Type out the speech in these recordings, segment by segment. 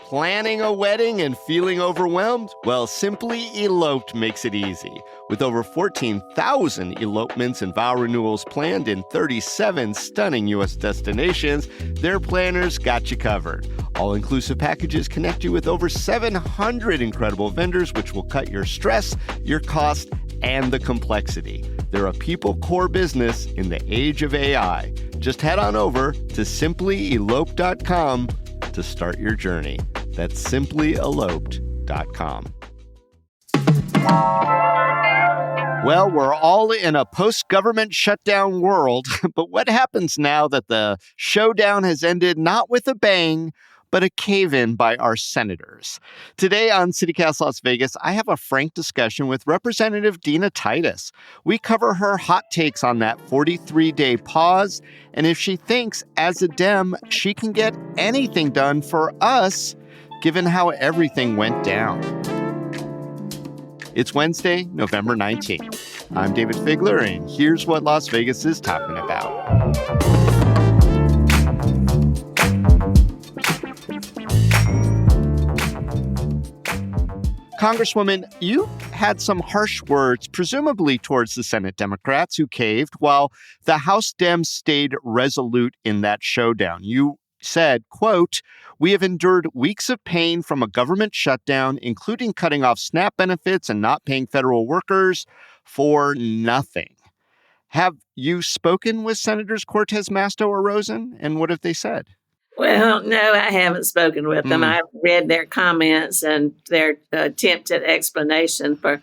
Planning a wedding and feeling overwhelmed? Well, Simply Eloped makes it easy. With over 14,000 elopements and vow renewals planned in 37 stunning U.S. destinations, their planners got you covered. All-inclusive packages connect you with over 700 incredible vendors, which will cut your stress, your cost, and the complexity. They're a people core business in the age of AI. Just head on over to simplyelope.com to start your journey. That's simplyeloped.com. Well, we're all in a post-government shutdown world, but what happens now that the showdown has ended not with a bang, but a cave-in by our senators? Today on CityCast Las Vegas, I have a frank discussion with Representative Dina Titus. We cover her hot takes on that 43-day pause, and if she thinks, as a Dem, she can get anything done for us, given how everything went down. It's Wednesday, November 19th. I'm Dayvid Figler, and here's what Las Vegas is talking about. Congresswoman, you had some harsh words, presumably towards the Senate Democrats who caved, while the House Dems stayed resolute in that showdown. You said, quote, "We have endured weeks of pain from a government shutdown, including cutting off SNAP benefits and not paying federal workers for nothing." Have you spoken with Senators Cortez Masto or Rosen, and what have they said? Well, no, I haven't spoken with them. I've read their comments and their attempt at explanation for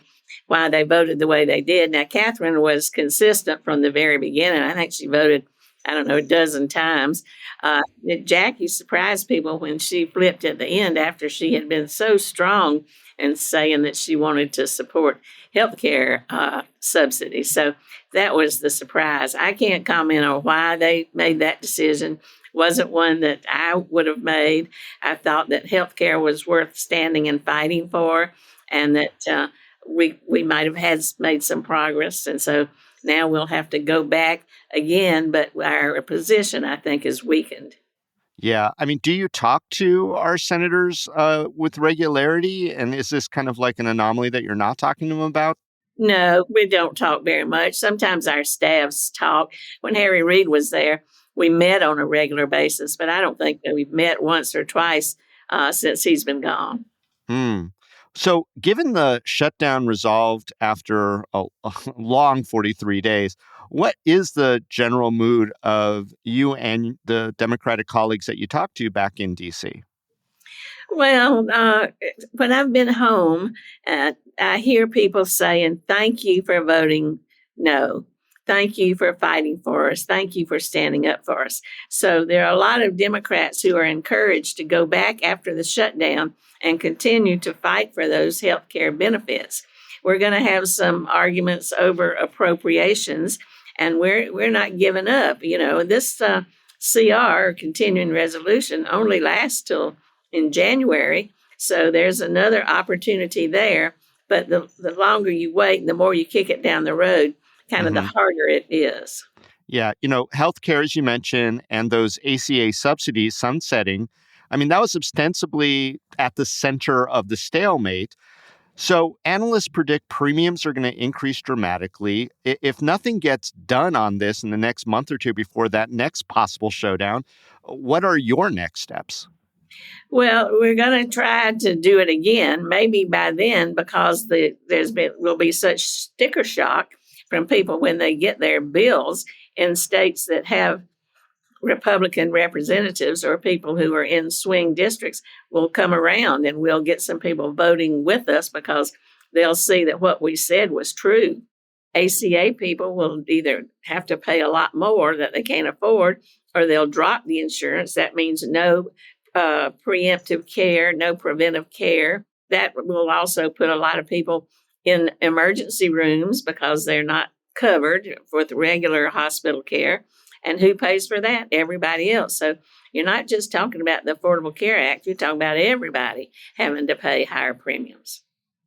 why they voted the way they did. Now, Catherine was consistent from the very beginning. I think she voted, a dozen times. Jackie surprised people when she flipped at the end after she had been so strong in saying that she wanted to support health care subsidies. So that was the surprise. I can't comment on why they made that decision. Wasn't one that I would have made. I thought that health care was worth standing and fighting for, and that we might have made some progress. And so now we'll have to go back again, but our position, I think, is weakened. Yeah. I mean, do you talk to our senators with regularity? And is this kind of like an anomaly that you're not talking to them about? No, we don't talk very much. Sometimes our staffs talk. When Harry Reid was there, we met on a regular basis, but I don't think that we've met once or twice since he's been gone. So given the shutdown resolved after a long 43 days, what is the general mood of you and the Democratic colleagues that you talked to back in D.C.? Well, when I've been home, I hear people saying, "Thank you for voting no. Thank you for fighting for us. Thank you for standing up for us." So there are a lot of Democrats who are encouraged to go back after the shutdown and continue to fight for those health care benefits. We're going to have some arguments over appropriations, and we're not giving up. This CR, continuing resolution, only lasts till in January. So there's another opportunity there. But the longer you wait, the more you kick it down the road, kind of the harder it is. Yeah. Healthcare, as you mentioned, and those ACA subsidies sunsetting, I mean, that was ostensibly at the center of the stalemate. So analysts predict premiums are going to increase dramatically. If nothing gets done on this in the next month or two before that next possible showdown, what are your next steps? Well, we're going to try to do it again, maybe by then, because will be such sticker shock from people when they get their bills in states that have Republican representatives or people who are in swing districts will come around, and we'll get some people voting with us because they'll see that what we said was true. ACA people will either have to pay a lot more that they can't afford, or they'll drop the insurance. That means no preemptive care, no preventive care. That will also put a lot of people in emergency rooms because they're not covered with regular hospital care. And who pays for that? Everybody else. So you're not just talking about the Affordable Care Act, you're talking about everybody having to pay higher premiums.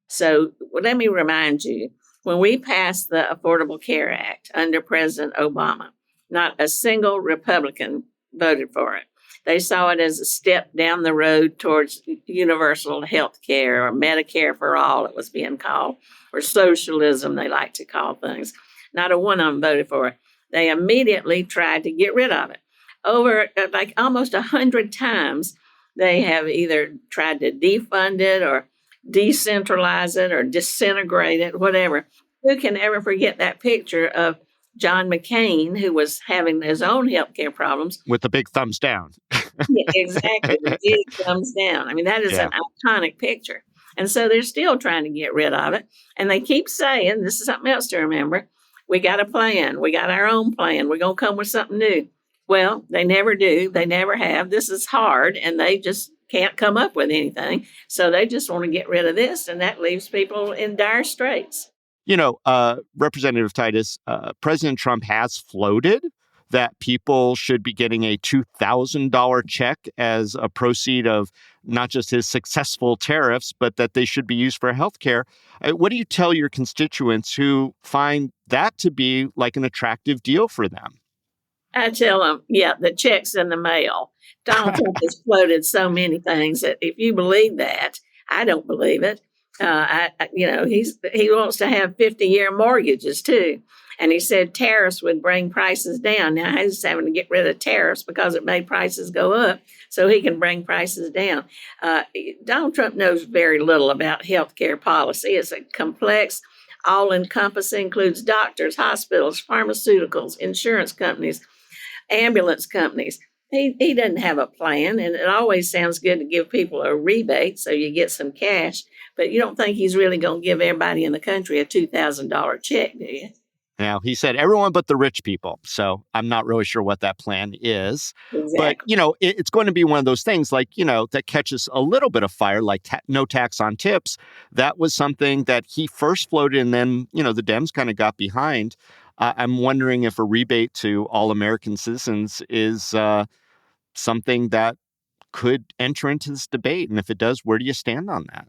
So let me remind you, when we passed the Affordable Care Act under President Obama, not a single Republican voted for it. They saw it as a step down the road towards universal health care, or Medicare for all, it was being called, or socialism, they like to call things. Not a one of them voted for it. They immediately tried to get rid of it. Over like almost 100 times, they have either tried to defund it or decentralize it or disintegrate it, whatever. Who can ever forget that picture of John McCain, who was having his own healthcare problems? With the big thumbs down. Yeah, exactly. The big thumbs down. I mean, that is an iconic picture. And so they're still trying to get rid of it. And they keep saying, this is something else to remember, we got a plan. We got our own plan. We're going to come with something new. Well, they never do. They never have. This is hard, and they just can't come up with anything. So they just want to get rid of this, and that leaves people in dire straits. Representative Titus, President Trump has floated that people should be getting a $2,000 check as a proceed of not just his successful tariffs, but that they should be used for health care. What do you tell your constituents who find that to be like an attractive deal for them? I tell them, the check's in the mail. Donald Trump has floated so many things that if you believe that, I don't believe it. He wants to have 50-year mortgages too. And he said tariffs would bring prices down. Now he's having to get rid of tariffs because it made prices go up so he can bring prices down. Donald Trump knows very little about healthcare policy. It's a complex, all-encompassing, includes doctors, hospitals, pharmaceuticals, insurance companies, ambulance companies. He doesn't have a plan, and it always sounds good to give people a rebate so you get some cash, but you don't think he's really going to give everybody in the country a $2,000 check, do you? Now, he said everyone but the rich people, so I'm not really sure what that plan is. Exactly. But, it's going to be one of those things like, that catches a little bit of fire, like no tax on tips. That was something that he first floated, and then, the Dems kind of got behind. I'm wondering if a rebate to all American citizens is something that could enter into this debate. And if it does, where do you stand on that?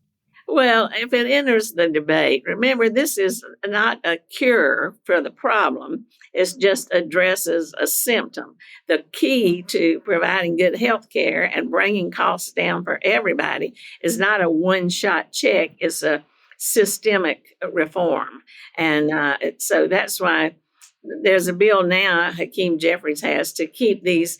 Well, if it enters the debate, remember, this is not a cure for the problem. It just addresses a symptom. The key to providing good health care and bringing costs down for everybody is not a one-shot check. It's a systemic reform. And so that's why there's a bill now Hakeem Jeffries has to keep these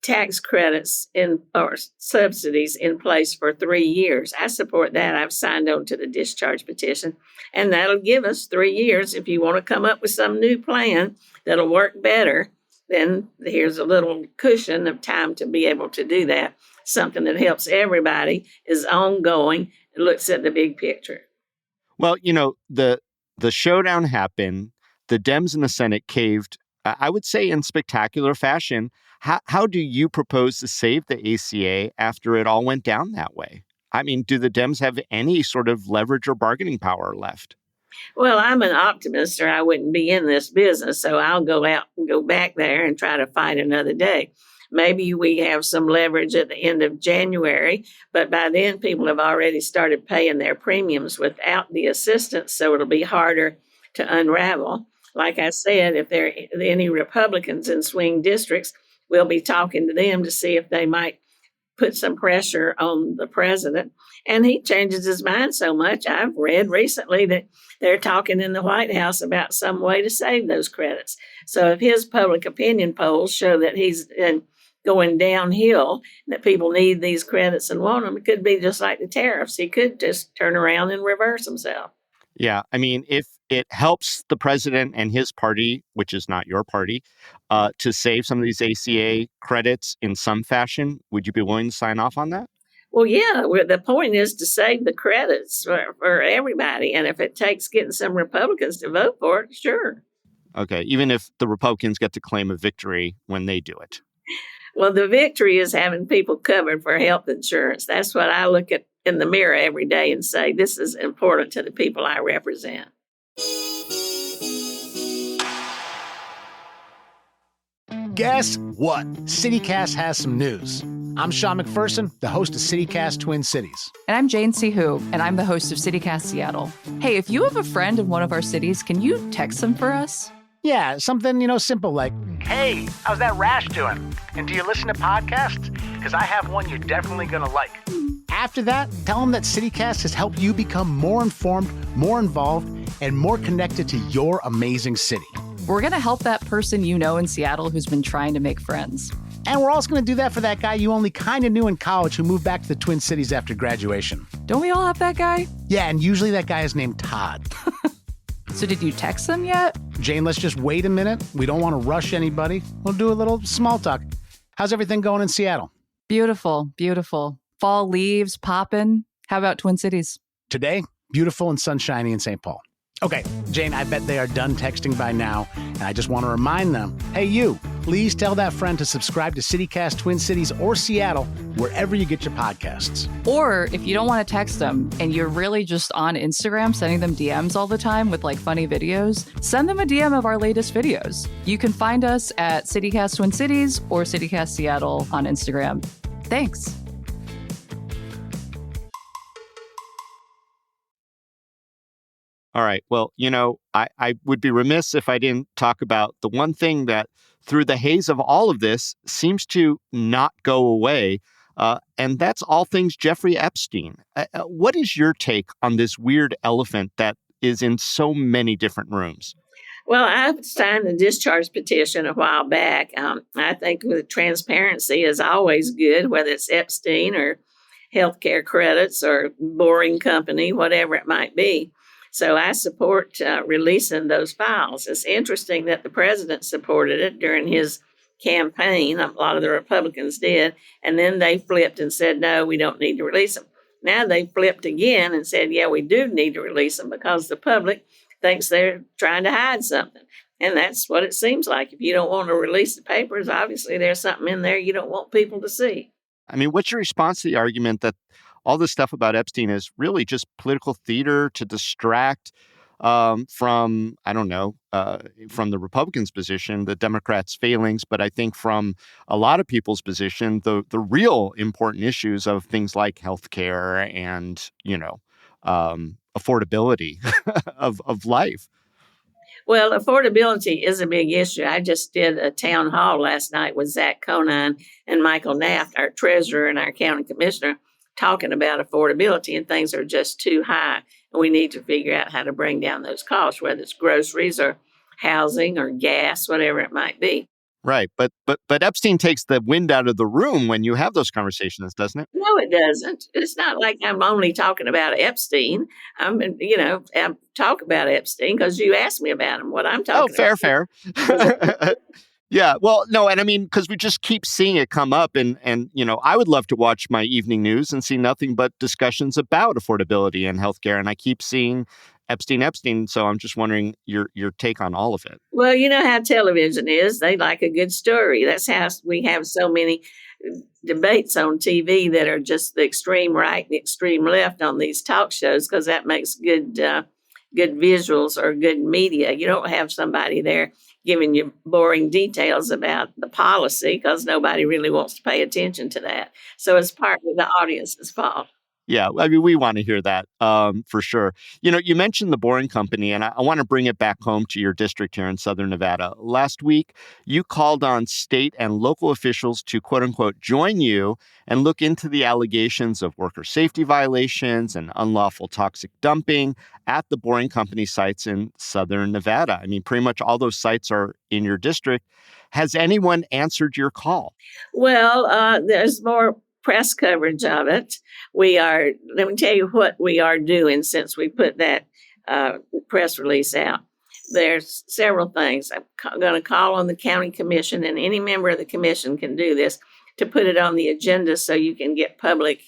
tax credits or subsidies in place for 3 years. I support that. I've signed on to the discharge petition, and that'll give us 3 years. If you want to come up with some new plan that'll work better, then here's a little cushion of time to be able to do that. Something that helps everybody, is ongoing, and looks at the big picture. Well, the showdown happened. The Dems in the Senate caved, I would say, in spectacular fashion. How do you propose to save the ACA after it all went down that way? I mean, do the Dems have any sort of leverage or bargaining power left? Well, I'm an optimist, or I wouldn't be in this business. So I'll go back there and try to fight another day. Maybe we have some leverage at the end of January, but by then people have already started paying their premiums without the assistance. So it'll be harder to unravel. Like I said, if there are any Republicans in swing districts, we'll be talking to them to see if they might put some pressure on the president. And he changes his mind so much. I've read recently that they're talking in the White House about some way to save those credits. So if his public opinion polls show that he's going downhill, that people need these credits and want them, it could be just like the tariffs. He could just turn around and reverse himself. Yeah, I mean, if it helps the president and his party, which is not your party, to save some of these ACA credits in some fashion, would you be willing to sign off on that? Well, yeah, the point is to save the credits for everybody. And if it takes getting some Republicans to vote for it, sure. Okay, even if the Republicans get to claim a victory when they do it. Well, the victory is having people covered for health insurance. That's what I look at in the mirror every day and say, this is important to the people I represent. Guess what? CityCast has some news. I'm Sean McPherson, the host of CityCast Twin Cities. And I'm Jane Sihu, and I'm the host of CityCast Seattle. Hey, if you have a friend in one of our cities, can you text them for us? Yeah, something, simple like, hey, how's that rash doing? And do you listen to podcasts? Because I have one you're definitely going to like. After that, tell them that CityCast has helped you become more informed, more involved, and more connected to your amazing city. We're going to help that person you know in Seattle who's been trying to make friends. And we're also going to do that for that guy you only kind of knew in college who moved back to the Twin Cities after graduation. Don't we all have that guy? Yeah, and usually that guy is named Todd. So did you text them yet? Jane, let's just wait a minute. We don't want to rush anybody. We'll do a little small talk. How's everything going in Seattle? Beautiful, beautiful. Fall leaves popping. How about Twin Cities? Today, beautiful and sunshiny in St. Paul. Okay, Jane, I bet they are done texting by now, and I just want to remind them, hey, you, please tell that friend to subscribe to CityCast Twin Cities or Seattle, wherever you get your podcasts. Or if you don't want to text them and you're really just on Instagram sending them DMs all the time with like funny videos, send them a DM of our latest videos. You can find us at CityCast Twin Cities or CityCast Seattle on Instagram. Thanks. All right. Well, I would be remiss if I didn't talk about the one thing that through the haze of all of this seems to not go away. And that's all things Jeffrey Epstein. What is your take on this weird elephant that is in so many different rooms? Well, I signed the discharge petition a while back. I think the transparency is always good, whether it's Epstein or healthcare credits or boring company, whatever it might be. So I support releasing those files. It's interesting that the president supported it during his campaign. A lot of the Republicans did. And then they flipped and said, no, we don't need to release them. Now they flipped again and said, yeah, we do need to release them because the public thinks they're trying to hide something. And that's what it seems like. If you don't want to release the papers, obviously there's something in there you don't want people to see. I mean, what's your response to the argument that all this stuff about Epstein is really just political theater to distract from, I don't know, from the Republicans' position, the Democrats' failings, but I think from a lot of people's position, the real important issues of things like healthcare and, affordability of life. Well, affordability is a big issue. I just did a town hall last night with Zach Conine and Michael Naft, our treasurer and our county commissioner, talking about affordability, and things are just too high. And we need to figure out how to bring down those costs, whether it's groceries or housing or gas, whatever it might be. Right. But Epstein takes the wind out of the room when you have those conversations, doesn't it? No, it doesn't. It's not like I'm only talking about Epstein. I'm talk about Epstein because you asked me about him, what I'm talking about. Oh, fair. Yeah, well, no, and I mean, because we just keep seeing it come up, and I would love to watch my evening news and see nothing but discussions about affordability and healthcare, and I keep seeing Epstein. So I'm just wondering your take on all of it. Well, you know how television is. They like a good story. That's how we have so many debates on TV that are just the extreme right and the extreme left on these talk shows, because that makes good visuals or good media. You don't have somebody there giving you boring details about the policy because nobody really wants to pay attention to that. So it's partly the audience's fault. Yeah, I mean, we want to hear that for sure. You mentioned the Boring Company, and I want to bring it back home to your district here in Southern Nevada. Last week, you called on state and local officials to, quote unquote, join you and look into the allegations of worker safety violations and unlawful toxic dumping at the Boring Company sites in Southern Nevada. I mean, pretty much all those sites are in your district. Has anyone answered your call? Well, there's more press coverage of it. Let me tell you what we are doing since we put that press release out. There's several things. I'm going to call on the county commission, and any member of the commission can do this, to put it on the agenda so you can get public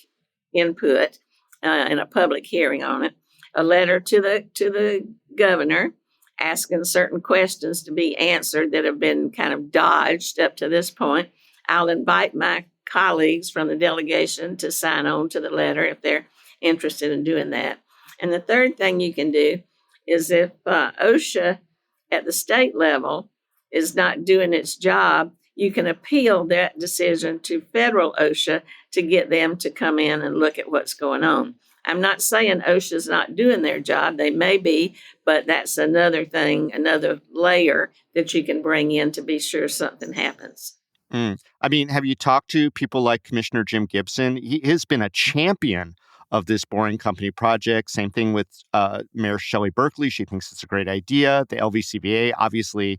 input and a public hearing on it. A letter to the governor asking certain questions to be answered that have been kind of dodged up to this point. I'll invite my colleagues from the delegation to sign on to the letter if they're interested in doing that. And the third thing you can do is if OSHA at the state level is not doing its job, you can appeal that decision to federal OSHA to get them to come in and look at what's going on. I'm not saying OSHA's not doing their job. They may be, but that's another thing, another layer that you can bring in to be sure something happens. I mean, have you talked to people like Commissioner Jim Gibson? He has been a champion of this Boring Company project. Same thing with Mayor Shelley Berkeley. She thinks it's a great idea. The LVCVA obviously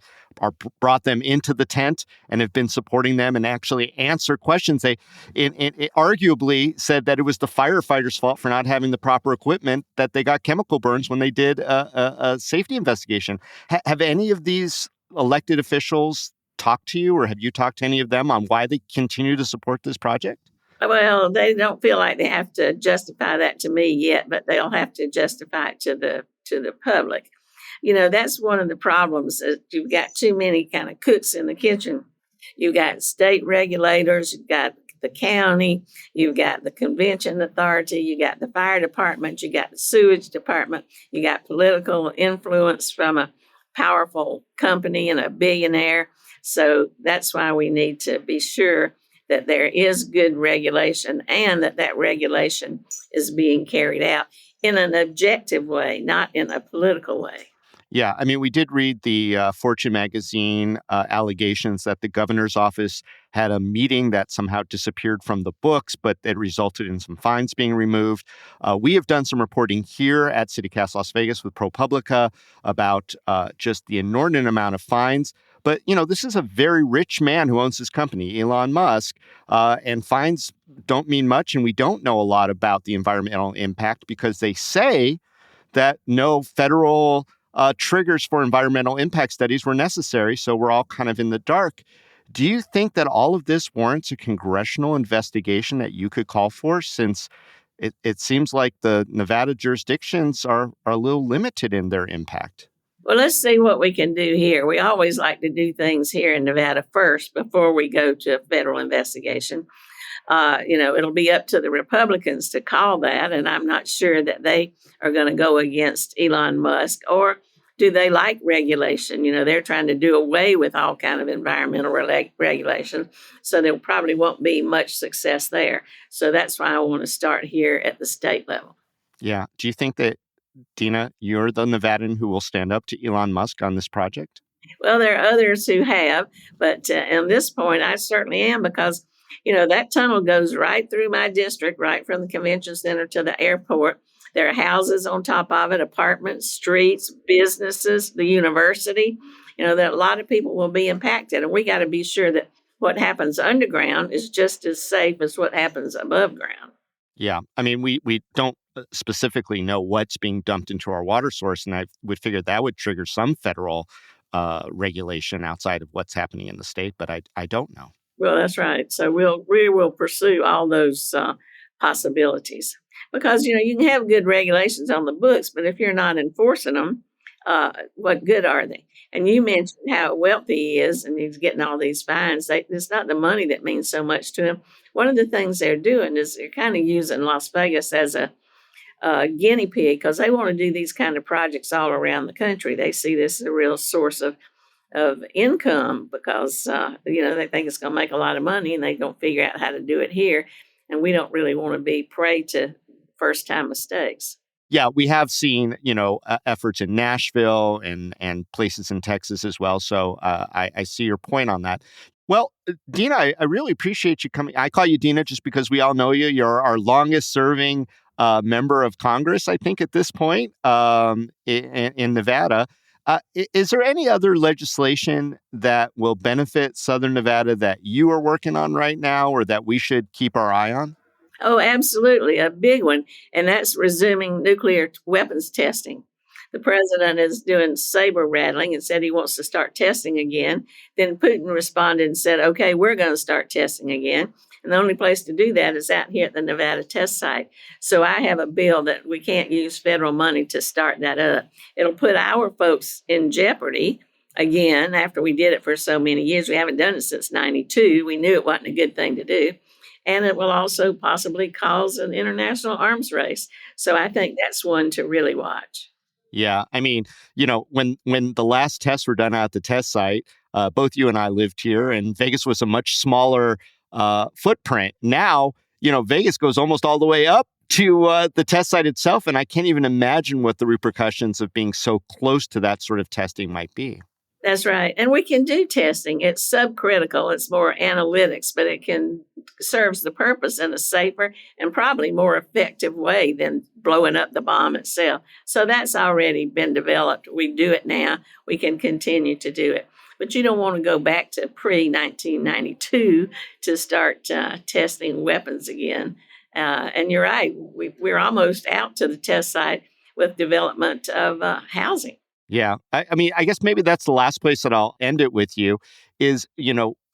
brought them into the tent and have been supporting them and actually answer questions. They arguably said that it was the firefighters' fault for not having the proper equipment, that they got chemical burns when they did a safety investigation. Have any of these elected officials talked to you, or have you talked to any of them on why they continue to support this project? Well, they don't feel like they have to justify that to me yet, but they'll have to justify it to the public. That's one of the problems, is you've got too many kind of cooks in the kitchen. You've got state regulators, you've got the county, you've got the convention authority, you got the fire department, you got the sewage department, you got political influence from a powerful company and a billionaire. So that's why we need to be sure that there is good regulation and that regulation is being carried out in an objective way, not in a political way. Yeah, I mean, we did read the Fortune magazine allegations that the governor's office had a meeting that somehow disappeared from the books, but it resulted in some fines being removed. We have done some reporting here at CityCast Las Vegas with ProPublica about just the inordinate amount of fines. But, this is a very rich man who owns this company, Elon Musk, and fines don't mean much. And we don't know a lot about the environmental impact because they say that no federal triggers for environmental impact studies were necessary. So we're all kind of in the dark. Do you think that all of this warrants a congressional investigation that you could call for, since it seems like the Nevada jurisdictions are a little limited in their impact? Well, let's see what we can do here. We always like to do things here in Nevada first before we go to a federal investigation. It'll be up to the Republicans to call that, and I'm not sure that they are going to go against Elon Musk. Or do they like regulation? They're trying to do away with all kind of environmental regulation, so there probably won't be much success there. So that's why I want to start here at the state level. Yeah. Do you think that, Dina, you're the Nevadan who will stand up to Elon Musk on this project? Well, there are others who have, but at this point, I certainly am, because that tunnel goes right through my district, right from the convention center to the airport. There are houses on top of it, apartments, streets, businesses, the university. That a lot of people will be impacted. And we got to be sure that what happens underground is just as safe as what happens above ground. Yeah. I mean, we don't specifically know what's being dumped into our water source. And I would figure that would trigger some federal regulation outside of what's happening in the state. But I don't know. Well, that's right. So we will pursue all those possibilities, because you can have good regulations on the books, but if you're not enforcing them, what good are they? And you mentioned how wealthy he is, and he's getting all these fines. It's not the money that means so much to him. One of the things they're doing is they're kind of using Las Vegas as a guinea pig, because they want to do these kind of projects all around the country. They see this as a real source of income, because they think it's going to make a lot of money, and they don't figure out how to do it here. And we don't really want to be prey to first time mistakes. Yeah, we have seen, efforts in Nashville and places in Texas as well. So I see your point on that. Well, Dina, I really appreciate you coming. I call you Dina just because we all know you. You're our longest serving member of Congress, I think, at this point in Nevada. Is there any other legislation that will benefit Southern Nevada that you are working on right now, or that we should keep our eye on? Oh, absolutely. A big one. And that's resuming nuclear weapons testing. The president is doing saber rattling and said he wants to start testing again. Then Putin responded and said, okay, we're going to start testing again. And the only place to do that is out here at the Nevada test site. So I have a bill that we can't use federal money to start that up. It'll put our folks in jeopardy again after we did it for so many years. We haven't done it since 92. We knew it wasn't a good thing to do. And it will also possibly cause an international arms race. So I think that's one to really watch. Yeah. I mean, when the last tests were done out at the test site, both you and I lived here, and Vegas was a much smaller footprint. Now, Vegas goes almost all the way up to the test site itself, and I can't even imagine what the repercussions of being so close to that sort of testing might be. That's right. And we can do testing. It's subcritical. It's more analytics, but it serves the purpose in a safer and probably more effective way than blowing up the bomb itself. So that's already been developed. We do it now. We can continue to do it. But you don't want to go back to pre-1992 to start testing weapons again. And you're right. We're almost out to the test site with development of housing. Yeah. I mean, I guess maybe that's the last place that I'll end it with you is,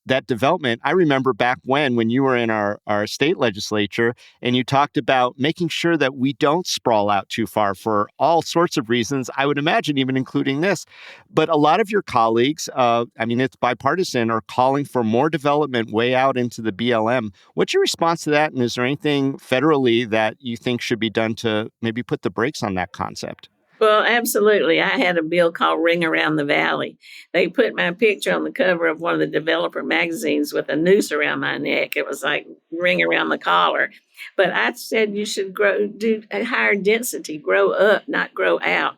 that development. I remember back when you were in our state legislature and you talked about making sure that we don't sprawl out too far for all sorts of reasons, I would imagine even including this. But a lot of your colleagues, it's bipartisan, are calling for more development way out into the BLM. What's your response to that? And is there anything federally that you think should be done to maybe put the brakes on that concept? Well, absolutely. I had a bill called Ring Around the Valley. They put my picture on the cover of one of the developer magazines with a noose around my neck. It was like ring around the collar. But I said you should do a higher density, grow up, not grow out.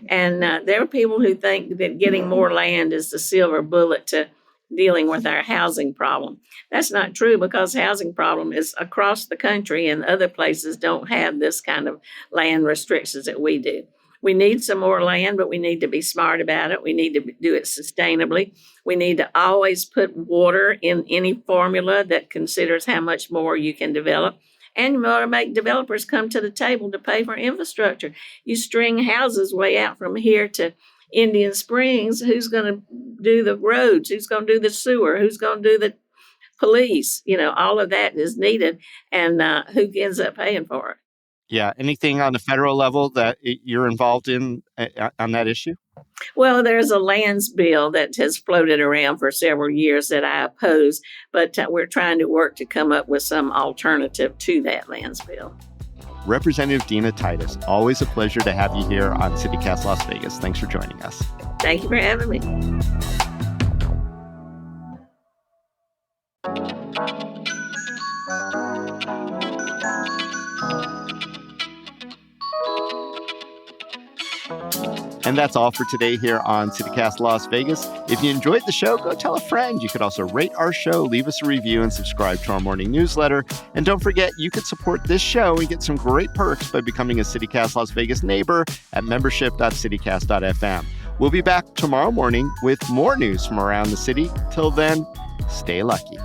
And there are people who think that getting more land is the silver bullet to dealing with our housing problem. That's not true, because housing problem is across the country and other places don't have this kind of land restrictions that we do. We need some more land, but we need to be smart about it. We need to do it sustainably. We need to always put water in any formula that considers how much more you can develop. And you want to make developers come to the table to pay for infrastructure. You string houses way out from here to Indian Springs. Who's going to do the roads? Who's going to do the sewer? Who's going to do the police? All of that is needed. And who ends up paying for it? Yeah. Anything on the federal level that you're involved in on that issue? Well, there's a lands bill that has floated around for several years that I oppose, but we're trying to work to come up with some alternative to that lands bill. Representative Dina Titus, always a pleasure to have you here on CityCast Las Vegas. Thanks for joining us. Thank you for having me. And that's all for today here on CityCast Las Vegas. If you enjoyed the show, go tell a friend. You could also rate our show, leave us a review, and subscribe to our morning newsletter. And don't forget, you can support this show and get some great perks by becoming a CityCast Las Vegas neighbor at membership.citycast.fm. We'll be back tomorrow morning with more news from around the city. Till then, stay lucky.